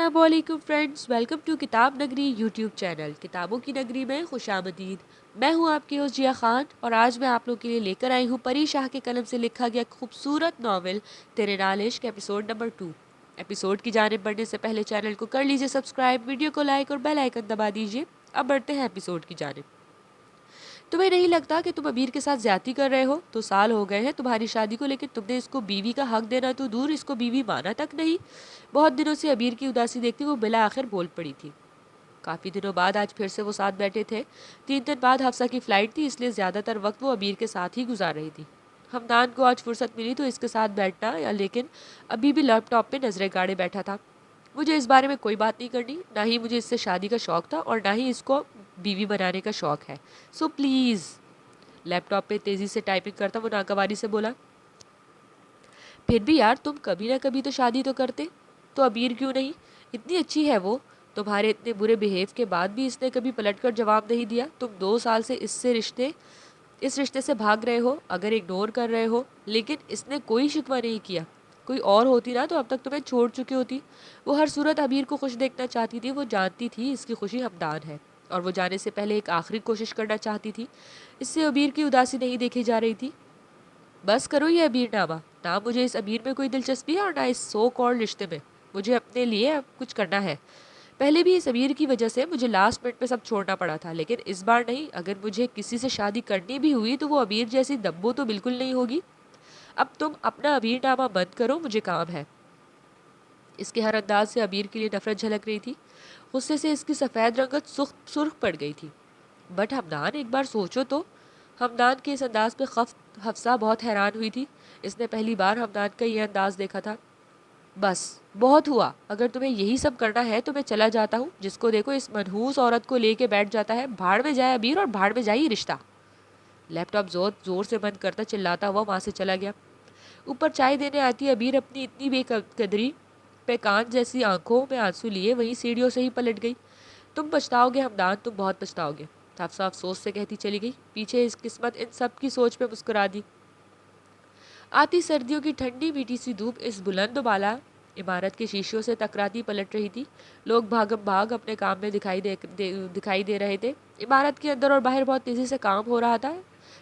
السلام علیکم friends, welcome to کتاب نگری یوٹیوب چینل کتابوں کی نگری میں خوش آمدید۔ میں ہوں آپ کی ہوسٹ جیا خان اور آج میں آپ لوگوں کے لیے لے کر آئی ہوں پری شاہ کے قلم سے لکھا گیا خوبصورت ناول تیرے نال عشق ایپیسوڈ نمبر 2۔ ایپیسوڈ کی جانب بڑھنے سے پہلے چینل کو کر لیجیے سبسکرائب، ویڈیو کو لائک اور بیل آئیکن دبا دیجیے۔ اب بڑھتے ہیں ایپیسوڈ کی جانب۔ تمہیں نہیں لگتا کہ تم ابیر کے ساتھ زیادتی کر رہے ہو؟ تو سال ہو گئے ہیں تمہاری شادی کو، لیکن تم نے اس کو بیوی کا حق دینا تو دور، اس کو بیوی مانا تک نہیں۔ بہت دنوں سے ابیر کی اداسی دیکھتی وہ بالآخر بول پڑی تھی۔ کافی دنوں بعد آج پھر سے وہ ساتھ بیٹھے تھے۔ 3 دن بعد حفصہ کی فلائٹ تھی، اس لیے زیادہ تر وقت وہ ابیر کے ساتھ ہی گزار رہی تھی۔ حمدان کو آج فرصت ملی تو اس کے ساتھ بیٹھنا، لیکن ابھی بھی لیپ ٹاپ پہ نظریں گاڑے بیٹھا تھا۔ مجھے اس بارے میں کوئی بات نہیں کرنی، نہ ہی مجھے اس سے شادی کا شوق تھا اور نہ ہی اس کو بیوی بنانے کا شوق ہے، سو پلیز۔ لیپ ٹاپ پہ تیزی سے ٹائپنگ کرتا وہ ناگواری سے بولا، پھر بھی یار تم کبھی نہ کبھی تو شادی تو کرتے، تو ابیر کیوں نہیں؟ اتنی اچھی ہے وہ، تمہارے اتنے برے بیہیو کے بعد بھی اس نے کبھی پلٹ کر جواب نہیں دیا۔ تم 2 سال سے اس رشتے سے بھاگ رہے ہو، اگر اگنور کر رہے ہو، لیکن اس نے کوئی شکوہ نہیں کیا۔ کوئی اور ہوتی نا تو اب تک تمہیں چھوڑ چکی ہوتی۔ وہ ہر صورت ابیر کو خوش دیکھنا چاہتی تھی، وہ جانتی تھی اس کی خوشی حمدان ہے اور وہ جانے سے پہلے ایک آخری کوشش کرنا چاہتی تھی۔ اس سے ابیر کی اداسی نہیں دیکھی جا رہی تھی۔ بس کرو یہ ابیر نامہ، نہ مجھے اس ابیر میں کوئی دلچسپی ہے اور نہ اس سو کالڈ رشتے میں۔ مجھے اپنے لیے اب کچھ کرنا ہے۔ پہلے بھی اس ابیر کی وجہ سے مجھے لاسٹ منٹ پہ سب چھوڑنا پڑا تھا، لیکن اس بار نہیں۔ اگر مجھے کسی سے شادی کرنی بھی ہوئی تو وہ ابیر جیسی دبو تو بالکل نہیں ہوگی۔ اب تم اپنا ابیر نامہ بند کرو، مجھے کام ہے۔ اس کے ہر انداز سے ابیر کے لیے نفرت جھلک رہی تھی۔ غصے سے اس کی سفید رنگت سرخ پڑ گئی تھی۔ بٹ حمدان، ایک بار سوچو تو۔ حمدان کے اس انداز پہ حفصہ بہت حیران ہوئی تھی۔ اس نے پہلی بار حمدان کا یہ انداز دیکھا تھا۔ بس بہت ہوا، اگر تمہیں یہی سب کرنا ہے تو میں چلا جاتا ہوں۔ جس کو دیکھو اس منحوس عورت کو لے کے بیٹھ جاتا ہے۔ بھاڑ میں جائے ابیر اور بھاڑ میں جائے یہ رشتہ۔ لیپ ٹاپ زور سے بند کرتا چلاتا ہوا وہاں سے چلا گیا۔ اوپر چائے دینے آتی ابیر اپنی اتنی بے قدری پہ کان جیسی آنکھوں میں آنسو لیے وہیں سیڑھیوں سے ہی پلٹ گئی۔ تم پچھتاؤ گے حمدان، تم بہت پچھتاؤ گے، حفصہ افسوس سے کہتی چلی گئی۔ پیچھے اس قسمت ان سب کی سوچ پہ مسکرا دی۔ آتی سردیوں کی ٹھنڈی میٹھی سی دھوپ اس بلند و بالا عمارت کے شیشوں سے ٹکراتی پلٹ رہی تھی۔ لوگ بھاگم بھاگ اپنے کام میں دکھائی دے رہے تھے۔ عمارت کے اندر اور باہر بہت تیزی سے کام ہو رہا تھا۔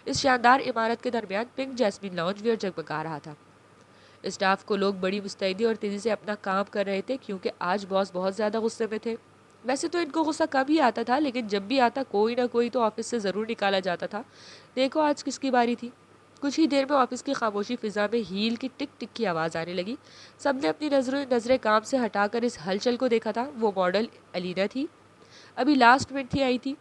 اس شاندار عمارت کے درمیان پنک جیسمین لاؤنج ویئر جگمگا رہا تھا۔ اسٹاف کو لوگ بڑی مستعدی اور تیزی سے اپنا کام کر رہے تھے کیونکہ آج باس بہت زیادہ غصے میں تھے۔ ویسے تو ان کو غصہ کم ہی آتا تھا، لیکن جب بھی آتا کوئی نہ کوئی تو آفس سے ضرور نکالا جاتا تھا۔ دیکھو آج کس کی باری تھی۔ کچھ ہی دیر میں آفس کی خاموشی فضا میں ہیل کی ٹک ٹک کی آواز آنے لگی۔ سب نے اپنی نظریں کام سے ہٹا کر اس ہلچل کو دیکھا تھا۔ وہ ماڈل الینا تھی، ابھی لاسٹ منٹ ہی آئی تھی۔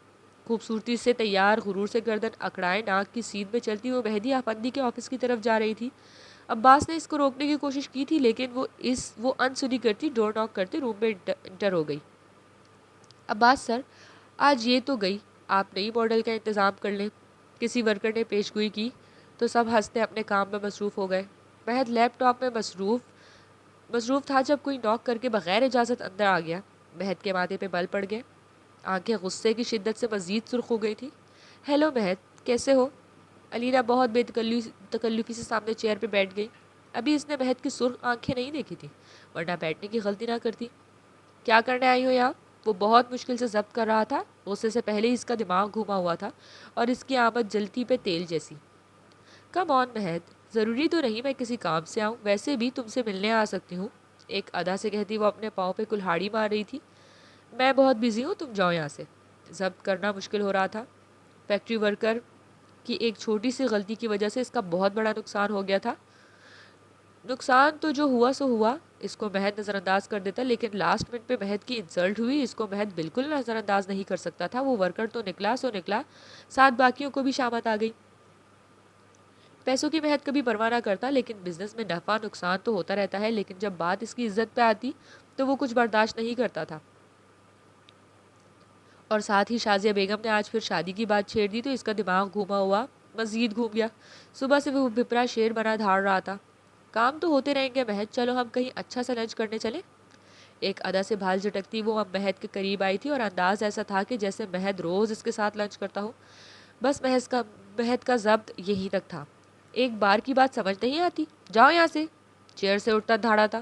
خوبصورتی سے تیار، غرور سے گردن اکڑائے ناک کی سیدھ میں چلتی وہ مہدی آفندی کے آفس کی طرف جا رہی تھی۔ عباس نے اس کو روکنے کی کوشش کی تھی، لیکن وہ انسنی کرتی ڈور ناک کرتے روم میں انٹر ہو گئی۔ عباس سر، آج یہ تو گئی، آپ نئی ماڈل کا انتظام کر لیں۔ کسی ورکر نے پیشگوئی کی تو سب ہنستے اپنے کام میں مصروف ہو گئے۔ مہد لیپ ٹاپ میں مصروف تھا جب کوئی ناک کر کے بغیر اجازت اندر آ گیا۔ مہد کے ماتھے پہ بل پڑ گئے، آنکھیں غصے کی شدت سے مزید سرخ ہو گئی تھی۔ ہیلو مہد، کیسے ہو؟ الینا بہت بے تکلفی سے سامنے چیئر پہ بیٹھ گئی۔ ابھی اس نے مہد کی سرخ آنکھیں نہیں دیکھی تھی، ورنہ بیٹھنے کی غلطی نہ کرتی۔ کیا کرنے آئی ہو یہاں؟ وہ بہت مشکل سے ضبط کر رہا تھا۔ غصے سے پہلے ہی اس کا دماغ گھوما ہوا تھا اور اس کی آمد جلتی پہ تیل جیسی۔ کم آن مہد، ضروری تو نہیں میں کسی کام سے آؤں، ویسے بھی تم سے ملنے آ سکتی ہوں، ایک ادا سے کہتی وہ اپنے پاؤں پہ کلہاڑی مار رہی تھی۔ میں بہت بزی ہوں، تم جاؤ یہاں سے۔ ضبط کرنا مشکل ہو رہا تھا۔ فیکٹری ورکر کی ایک چھوٹی سی غلطی کی وجہ سے اس کا بہت بڑا نقصان ہو گیا تھا۔ نقصان تو جو ہوا سو ہوا، اس کو مہد نظر انداز کر دیتا، لیکن لاسٹ منٹ پہ مہد کی انسلٹ ہوئی، اس کو مہد بالکل نظر انداز نہیں کر سکتا تھا۔ وہ ورکر تو نکلا سو نکلا، ساتھ باقیوں کو بھی شامت آ گئی۔ پیسوں کی مہد کبھی پرواہ نہ کرتا، لیکن بزنس میں نفع نقصان تو ہوتا رہتا ہے، لیکن جب بات اس کی عزت پہ آتی تو وہ کچھ برداشت نہیں کرتا تھا۔ اور ساتھ ہی شازیہ بیگم نے آج پھر شادی کی بات چھیڑ دی تو اس کا دماغ گھوما ہوا مزید گھوم گیا۔ صبح سے وہ بپرا شیر بنا دھاڑ رہا تھا۔ کام تو ہوتے رہیں گے مہد، چلو ہم کہیں اچھا سا لنچ کرنے چلیں۔ ایک ادا سے بھال جھٹکتی وہ اب مہد کے قریب آئی تھی اور انداز ایسا تھا کہ جیسے مہد روز اس کے ساتھ لنچ کرتا ہو۔ بس مہد کا ضبط یہی تک تھا۔ ایک بار کی بات سمجھ نہیں آتی، جاؤ یہاں سے، چیئر سے اٹھتا دھاڑا تھا۔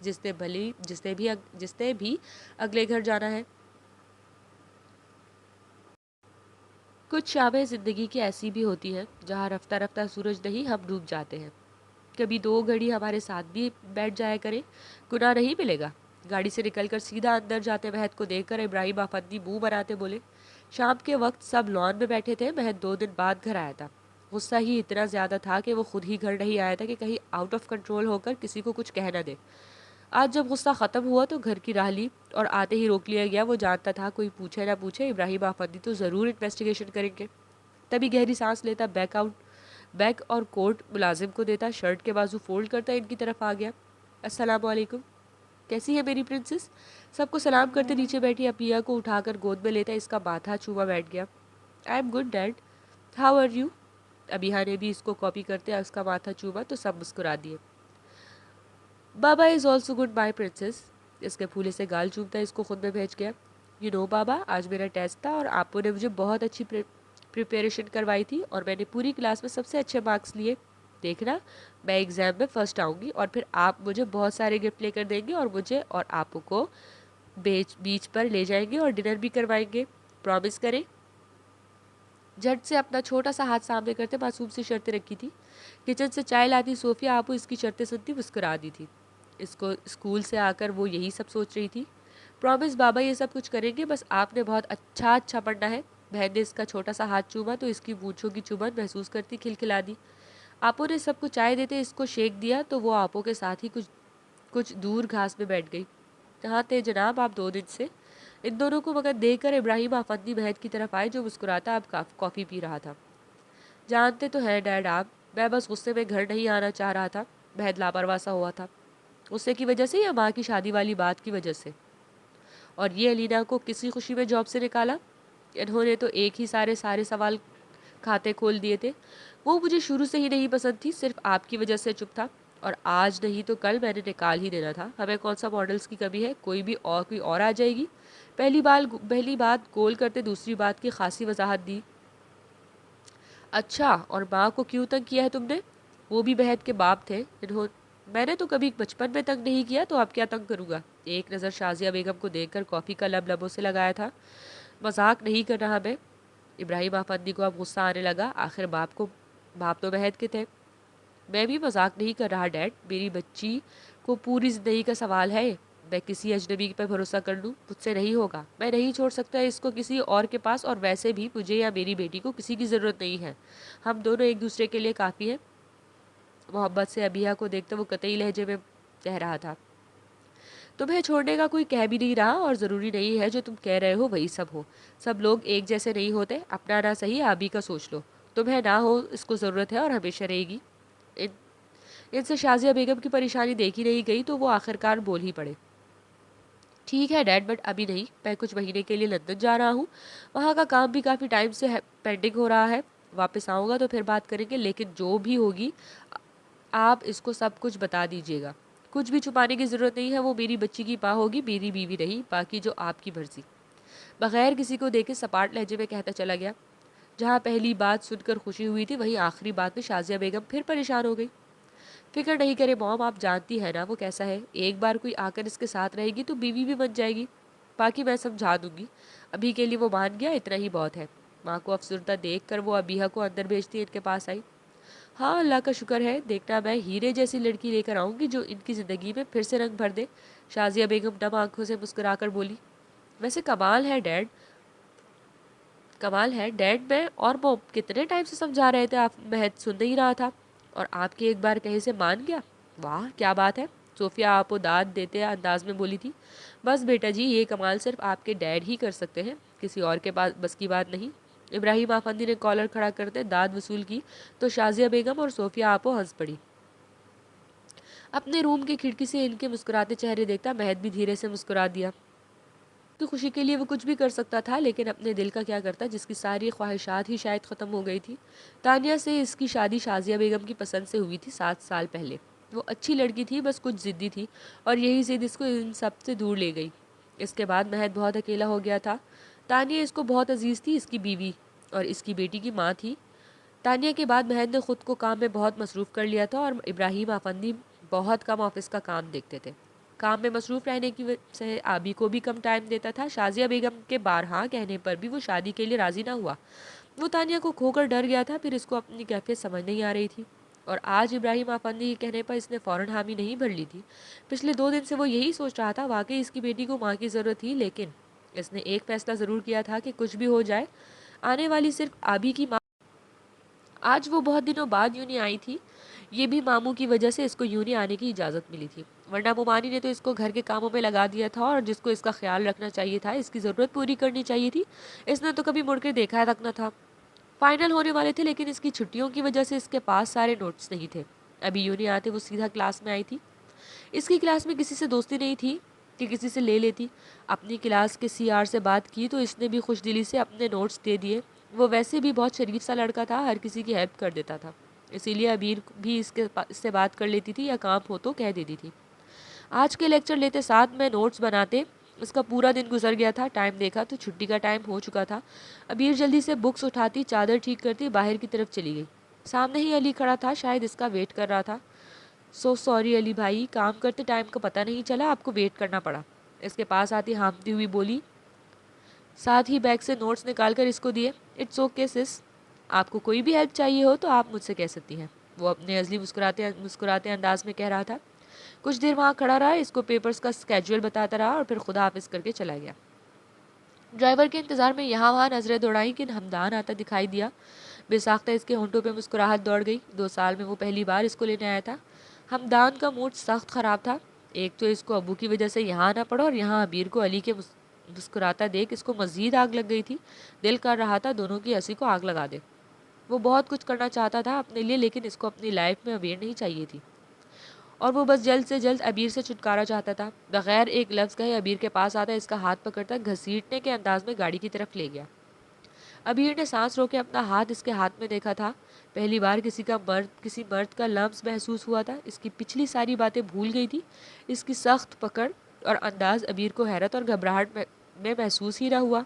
جس نے بھی اگلے گھر جانا ہے۔ کچھ شامیں زندگی کی ایسی بھی ہوتی ہیں جہاں رفتہ رفتہ سورج نہیں ہم ڈوب جاتے ہیں۔ کبھی 2 گھڑی ہمارے ساتھ بھی بیٹھ جایا کرے، گناہ نہیں ملے گا۔ گاڑی سے نکل کر سیدھا اندر جاتے مہد کو دیکھ کر ابراہیم آفندی منہ بناتے بولے۔ شام کے وقت سب لان میں بیٹھے تھے۔ مہد 2 دن بعد گھر آیا تھا۔ غصہ ہی اتنا زیادہ تھا کہ وہ خود ہی گھر نہیں آیا تھا کہ کہیں آؤٹ آف کنٹرول ہو کر کسی کو کچھ کہہ نہ دے۔ آج جب غصہ ختم ہوا تو گھر کی راہ لی اور آتے ہی روک لیا گیا۔ وہ جانتا تھا کوئی پوچھے نہ پوچھے ابراہیم آفندی تو ضرور انویسٹیگیشن کریں گے۔ تبھی گہری سانس لیتا بیک اور کوٹ ملازم کو دیتا، شرٹ کے بازو فولڈ کرتا ان کی طرف آ گیا۔ السلام علیکم، کیسی ہے میری پرنسس؟ سب کو سلام کرتے نیچے بیٹھی ابیہ کو اٹھا کر گود میں لیتا اس کا ماتھا چوما بیٹھ گیا۔ I am good dad, how are you? Abiha نے بھی اس کو کاپی کرتے اس کا ماتھا چوما تو سب مسکرا دیے۔ بابا is also good my princess, اس کے پھولے سے گال چومتا اس کو خود میں بھیج گیا۔ یو نو بابا، آج میرا ٹیسٹ تھا اور آپو نے مجھے بہت اچھی پریپریشن کروائی تھی اور میں نے پوری کلاس میں سب سے اچھے مارکس لیے۔ دیکھنا میں ایگزام میں فرسٹ آؤں گی اور پھر آپ مجھے بہت سارے گفٹ لے کر دیں گے اور مجھے اور آپو کو بیچ پر لے جائیں گے اور ڈنر بھی کروائیں گے، پرومس کریں؟ جھٹ سے اپنا چھوٹا سا ہاتھ سامنے کرتے معصوم سی شرطیں رکھی تھی۔ کچن سے چائے لاتی صوفیہ آپو اس کی شرطیں سنتی مسکرا دی تھی۔ اس کو اسکول سے آ کر وہ یہی سب سوچ رہی تھی۔ پرومس بابا یہ سب کچھ کریں گے، بس آپ نے بہت اچھا پڑھنا ہے۔ بہن نے اس کا چھوٹا سا ہاتھ چوما تو اس کی مونچھوں کی چبھن محسوس کرتی کھلکھلا دی۔ آپو نے سب کو چائے دیتے اس کو شیک دیا تو وہ آپو کے ساتھ ہی کچھ دور گھاس میں بیٹھ گئی۔ کہاں تھے جناب آپ 2 دن سے؟ ان دونوں کو مگر دیکھ کر ابراہیم آفندی مہد کی طرف آئے جو مسکراتا اب کافی پی رہا تھا۔ جانتے تو ہیں ڈیڈ آپ، میں بس غصے میں گھر نہیں آنا چاہ رہا تھا۔ مہد لاپرواہ سا ہوا تھا۔ غصے کی وجہ سے یا ماں کی شادی والی بات کی وجہ سے؟ اور یہ علینا کو کسی خوشی میں جاب سے نکالا؟ انہوں نے تو ایک ہی سارے سوال کھاتے کھول دیے تھے۔ وہ مجھے شروع سے ہی نہیں پسند تھی، صرف آپ کی وجہ سے چپ تھا، اور آج نہیں تو کل میں نے نکال ہی دینا تھا۔ ہمیں کون سا ماڈلز کی کمی ہے؟ کوئی اور آ جائے گی۔ پہلی بات گول کرتے دوسری بات کی خاصی وضاحت دی۔ اچھا، اور ماں کو کیوں تنگ کیا ہے تم نے؟ وہ بھی مہد کے باپ تھے، میں نے تو کبھی بچپن میں تنگ نہیں کیا تو اب کیا تنگ کروں گا؟ ایک نظر شازیہ بیگم کو دیکھ کر کافی کا لبوں سے لگایا تھا۔ مذاق نہیں کر رہا میں۔ ابراہیم آفندی کو اب غصہ آنے لگا، آخر باپ تو مہد کے تھے۔ میں بھی مذاق نہیں کر رہا ڈیڈ، میری بچی کو پوری زندگی کا سوال ہے۔ میں کسی اجنبی پہ بھروسہ کر لوں؟ مجھ سے نہیں ہوگا، میں نہیں چھوڑ سکتا اس کو کسی اور کے پاس، اور ویسے بھی مجھے یا میری بیٹی کو کسی کی ضرورت نہیں ہے۔ ہم دونوں ایک دوسرے کے لیے کافی ہیں۔ محبت سے ابیہ کو دیکھتے وہ قطعی لہجے میں کہہ رہا تھا۔ تمہیں چھوڑنے کا کوئی کہہ بھی نہیں رہا، اور ضروری نہیں ہے جو تم کہہ رہے ہو وہی سب ہو۔ سب لوگ ایک جیسے نہیں ہوتے، اپنا نہ صحیح آبی کا سوچ لو۔ تمہیں نہ ہو اس کو ضرورت ہے اور ہمیشہ رہے گی۔ ان سے شازیہ بیگم کی پریشانی دیکھی نہیں گئی تو وہ آخرکار بول ہی پڑے۔ ٹھیک ہے ڈیڈ، بٹ ابھی نہیں، میں کچھ مہینے کے لیے لندن جا رہا ہوں، وہاں کا کام بھی کافی ٹائم سے پینڈنگ ہو رہا ہے۔ واپس آؤں گا تو پھر بات کریں گے، لیکن جو بھی ہوگی آپ اس کو سب کچھ بتا دیجیے گا۔ کچھ بھی چھپانے کی ضرورت نہیں ہے، وہ میری بچی کی ماں ہوگی، میری بیوی نہیں، باقی جو آپ کی مرضی۔ بغیر کسی کو دیکھے سپاٹ لہجے میں کہتا چلا گیا۔ جہاں پہلی بات سن کر خوشی ہوئی تھی وہیں آخری بات میں شازیہ بیگم پھر پریشان ہو گئی۔ فکر نہیں کرے موم، آپ جانتی ہیں نا وہ کیسا ہے، ایک بار کوئی آ کر اس کے ساتھ رہے گی تو بیوی بھی بن جائے گی، باقی میں سمجھا دوں گی۔ ابھی کے لیے وہ مان گیا، اتنا ہی بہت ہے۔ ماں کو افسردہ دیکھ کر وہ ابیہ کو اندر بھیجتی ان کے پاس آئی۔ ہاں اللہ کا شکر ہے، دیکھنا میں ہیرے جیسی لڑکی لے کر آؤں گی جو ان کی زندگی میں پھر سے رنگ بھر دے۔ شازیہ بیگم نم آنکھوں سے مسکرا کر بولی۔ ویسے کمال ہے ڈیڈ، میں اور موم کتنے ٹائم سے سمجھا رہے تھے، آپ مہد سن نہیں رہا تھا اور آپ کے ایک بار کہے سے مان گیا۔ واہ کیا بات ہے، صوفیہ آپ داد دیتے انداز میں بولی تھی۔ بس بیٹا جی، یہ کمال صرف آپ کے ڈیڈ ہی کر سکتے ہیں، کسی اور کے پاس بس کی بات نہیں۔ ابراہیم آفندی نے کالر کھڑا کرتے داد وصول کی تو شازیہ بیگم اور صوفیہ آپو ہنس پڑی۔ اپنے روم کی کھڑکی سے ان کے مسکراتے چہرے دیکھتا مہد بھی دھیرے سے مسکرا دیا۔ کی خوشی کے لیے وہ کچھ بھی کر سکتا تھا، لیکن اپنے دل کا کیا کرتا جس کی ساری خواہشات ہی شاید ختم ہو گئی تھی۔ تانیہ سے اس کی شادی شازیہ بیگم کی پسند سے ہوئی تھی 7 سال پہلے۔ وہ اچھی لڑکی تھی، بس کچھ ضدی تھی، اور یہی ضد اس کو ان سب سے دور لے گئی۔ اس کے بعد مہد بہت اکیلا ہو گیا تھا۔ تانیہ اس کو بہت عزیز تھی، اس کی بیوی اور اس کی بیٹی کی ماں تھی۔ تانیہ کے بعد مہد نے خود کو کام میں بہت مصروف کر لیا تھا اور ابراہیم آفندی بہت کم آفس کا کام دیکھتے تھے۔ کام میں مصروف رہنے کی وجہ سے آبی کو بھی کم ٹائم دیتا تھا۔ شازیہ بیگم کے بارہا کہنے پر بھی وہ شادی کے لیے راضی نہ ہوا۔ وہ تانیہ کو کھو کر ڈر گیا تھا، پھر اس کو اپنی کیفیت سمجھ نہیں آ رہی تھی، اور آج ابراہیم آفندی کے کہنے پر اس نے فوراً حامی نہیں بھر لی تھی۔ پچھلے 2 دن سے وہ یہی سوچ رہا تھا، واقعی اس کی بیٹی کو ماں کی ضرورت تھی، لیکن اس نے ایک فیصلہ ضرور کیا تھا کہ کچھ بھی ہو جائے آنے والی صرف آبی کی ماں۔ آج وہ بہت دنوں بعد یونی آئی تھی، یہ بھی ماموں کی وجہ سے اس کو یونی آنے کی اجازت ملی تھی، ورنہ مومانی نے تو اس کو گھر کے کاموں میں لگا دیا تھا، اور جس کو اس کا خیال رکھنا چاہیے تھا، اس کی ضرورت پوری کرنی چاہیے تھی، اس نے تو کبھی مڑ کے دیکھا تک نہ تھا۔ فائنل ہونے والے تھے، لیکن اس کی چھٹیوں کی وجہ سے اس کے پاس سارے نوٹس نہیں تھے۔ ابھی یونی آتے وہ سیدھا کلاس میں آئی تھی۔ اس کی کلاس میں کسی سے دوستی نہیں تھی کہ کسی سے لے لیتی۔ اپنی کلاس کے سی آر سے بات کی تو اس نے بھی خوش دلی سے اپنے نوٹس دے دیے۔ وہ ویسے بھی بہت شریف سا لڑکا تھا، ہر کسی کی ہیلپ کر دیتا تھا، اسی لیے ابیر بھی اس سے بات کر لیتی تھی یا کام ہو تو کہہ دیتی تھی۔ آج کے لیکچر لیتے ساتھ میں نوٹس بناتے اس کا پورا دن گزر گیا تھا۔ ٹائم دیکھا تو چھٹی کا ٹائم ہو چکا تھا۔ ابیر جلدی سے بکس اٹھاتی، چادر ٹھیک کرتی، باہر کی طرف چلی گئی۔ سامنے ہی علی کھڑا تھا، شاید اس کا ویٹ کر رہا تھا۔ سو سوری علی بھائی، کام کرتے ٹائم کا پتہ نہیں چلا، آپ کو ویٹ کرنا پڑا۔ اس کے پاس آتی ہانپتی ہوئی بولی، ساتھ ہی بیگ سے نوٹس نکال کر اس کو دیے۔ اٹس اوکے سس، آپ کو کوئی بھی ہیلپ چاہیے ہو تو آپ مجھ سے کہہ سکتی ہیں، وہ اپنے ازلی مسکراتے انداز میں کہہ رہا تھا۔ کچھ دیر وہاں کھڑا رہا، اس کو پیپرز کا اسکیجول بتاتا رہا، اور پھر خدا حافظ کر کے چلا گیا۔ ڈرائیور کے انتظار میں یہاں وہاں نظریں دوڑائیں کہ ہمدان آتا دکھائی دیا۔ بے ساختہ اس کے ہونٹوں پہ مسکراہٹ دوڑ گئی۔ 2 سال میں وہ پہلی بار اس کو لینے آیا تھا۔ ہمدان کا موڈ سخت خراب تھا۔ ایک تو اس کو ابو کی وجہ سے یہاں آنا پڑا، اور یہاں ابیر کو علی کے مسکراتا دیکھ اس کو مزید آگ لگ گئی تھی۔ دل کر رہا تھا دونوں کی ہنسی کو آگ لگا دے۔ وہ بہت کچھ کرنا چاہتا تھا اپنے لیے، لیکن اس کو اپنی لائف میں ابیر نہیں چاہیے تھی، اور وہ بس جلد سے جلد ابیر سے چھٹکارا چاہتا تھا۔ بغیر ایک لفظ کہے ابیر کے پاس آتا، اس کا ہاتھ پکڑتا، گھسیٹنے کے انداز میں گاڑی کی طرف لے گیا۔ ابیر نے سانس روکے اپنا ہاتھ اس کے ہاتھ میں دیکھا تھا۔ پہلی بار کسی مرد کا لمس محسوس ہوا تھا۔ اس کی پچھلی ساری باتیں بھول گئی تھی۔ اس کی سخت پکڑ اور انداز ابیر کو حیرت اور گھبراہٹ میں محسوس ہی نہ ہوا۔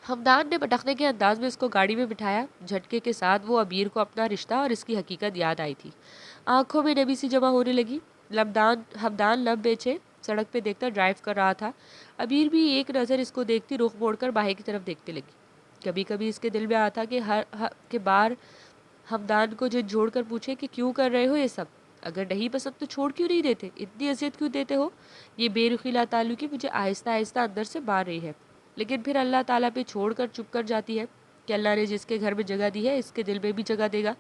ہمدان نے بٹخنے کے انداز میں اس کو گاڑی میں بٹھایا۔ جھٹکے کے ساتھ وہ ابیر کو اپنا رشتہ اور اس کی حقیقت یاد آئی تھی۔ آنکھوں میں نمی سی جمع ہونے لگی۔ ہمدان لب بیچے سڑک پہ دیکھتا ڈرائیو کر رہا تھا۔ ابیر بھی ایک نظر اس کو دیکھتی رخ موڑ کر باہر کی طرف دیکھنے لگی۔ کبھی کبھی اس کے دل میں آتا کہ بار ہمدان کو جھنجھوڑ جوڑ کر پوچھے کہ کیوں کر رہے ہو یہ سب؟ اگر نہیں پسند تو چھوڑ کیوں نہیں دیتے؟ اتنی اذیت کیوں دیتے ہو؟ یہ بے رخی لا تعلقی مجھے آہستہ آہستہ اندر سے مار رہی ہے، لیکن پھر اللہ تعالیٰ پہ چھوڑ کر چپ کر جاتی ہے کہ اللہ نے جس کے گھر میں جگہ دی ہے اس کے دل میں بھی جگہ دے گا۔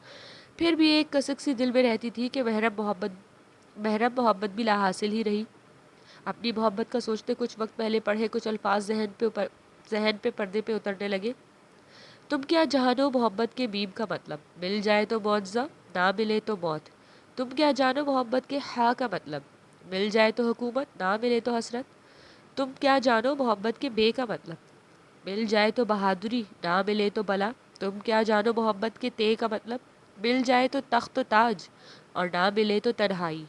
پھر بھی ایک کسک سی دل میں رہتی تھی کہ محرم محبت بھی لا حاصل ہی رہی۔ اپنی محبت کا سوچتے کچھ وقت پہلے پڑھے کچھ الفاظ ذہن پہ پردے پہ اترنے لگے۔ تم کیا جانو محبت کے میم کا مطلب، مل جائے تو معجزہ، نہ ملے تو موت۔ تم کیا جانو محبت کے ہاں کا مطلب، مل جائے تو حکومت، نہ ملے تو حسرت۔ تم کیا جانو محبت کے بے کا مطلب، مل جائے تو بہادری، نہ ملے تو بلا۔ تم کیا جانو محبت کے تے کا مطلب، مل جائے تو تخت و تاج اور نہ ملے تو تنہائی۔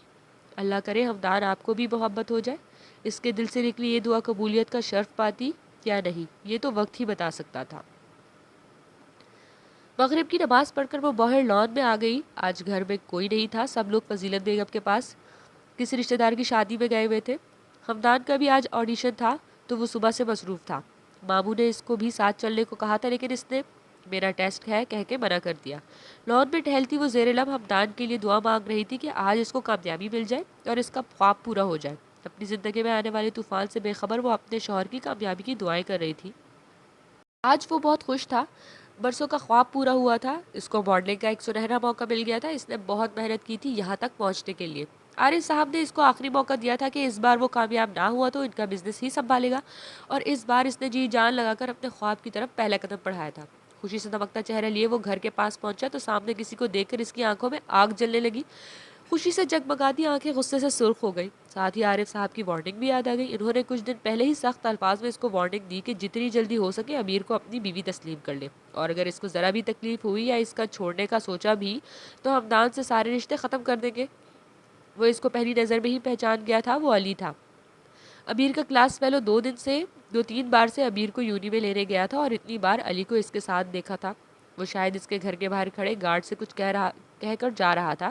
اللہ کرے ہمدان آپ کو بھی محبت ہو جائے۔ اس کے دل سے نکلی یہ دعا قبولیت کا شرف پاتی یا نہیں، یہ تو وقت ہی بتا سکتا تھا۔ مغرب کی نماز پڑھ کر وہ باہر لان میں آ گئی۔ آج گھر میں کوئی نہیں تھا، سب لوگ فضیلت بیگم کے پاس کسی رشتہ دار کی شادی میں گئے ہوئے تھے۔ ہمدان کا بھی آج آڈیشن تھا تو وہ صبح سے مصروف تھا۔ ماموں نے اس کو بھی ساتھ چلنے کو کہا تھا، لیکن اس نے میرا ٹیسٹ ہے کہہ کے منع کر دیا۔ لان میں ٹہلتی وہ زیر لب ہمدان کے لیے دعا مانگ رہی تھی کہ آج اس کو کامیابی مل جائے اور اس کا خواب پورا ہو جائے۔ اپنی زندگی میں آنے والے طوفان سے بے خبر وہ اپنے شوہر کی کامیابی کی دعائیں کر رہی تھی۔ آج وہ بہت خوش تھا، برسوں کا خواب پورا ہوا تھا۔ اس کو ماڈلنگ کا ایک سنہرا موقع مل گیا تھا۔ اس نے بہت محنت کی تھی یہاں تک پہنچنے کے لیے۔ عارف صاحب نے اس کو آخری موقع دیا تھا کہ اس بار وہ کامیاب نہ ہوا تو ان کا بزنس ہی سنبھالے گا، اور اس بار اس نے جی جان لگا کر اپنے خواب کی طرف پہلا قدم بڑھایا تھا۔ خوشی سے دمکتا چہرہ لیے وہ گھر کے پاس پہنچا تو سامنے کسی کو دیکھ کر اس کی آنکھوں میں آگ جلنے لگی۔ خوشی سے جگمگاتی آنکھیں غصے سے سرخ ہو گئی، ساتھ ہی عارف صاحب کی وارننگ بھی یاد آ گئی۔ انہوں نے کچھ دن پہلے ہی سخت الفاظ میں اس کو وارننگ دی کہ جتنی جلدی ہو سکے امیر کو اپنی بیوی تسلیم کر لے، اور اگر اس کو ذرا بھی تکلیف ہوئی یا اس کا چھوڑنے کا سوچا بھی تو ہمدان سے سارے رشتے ختم کر دیں گے۔ وہ اس کو پہلی نظر میں ہی پہچان گیا تھا، وہ علی تھا۔ امیر کا کلاس فیلو 2-3 بار سے امیر کو یونی میں لینے گیا تھا، اور اتنی بار علی کو اس کے ساتھ دیکھا تھا۔ وہ شاید اس کے گھر کے باہر کھڑے گارڈ سے کچھ کہہ کر جا رہا تھا۔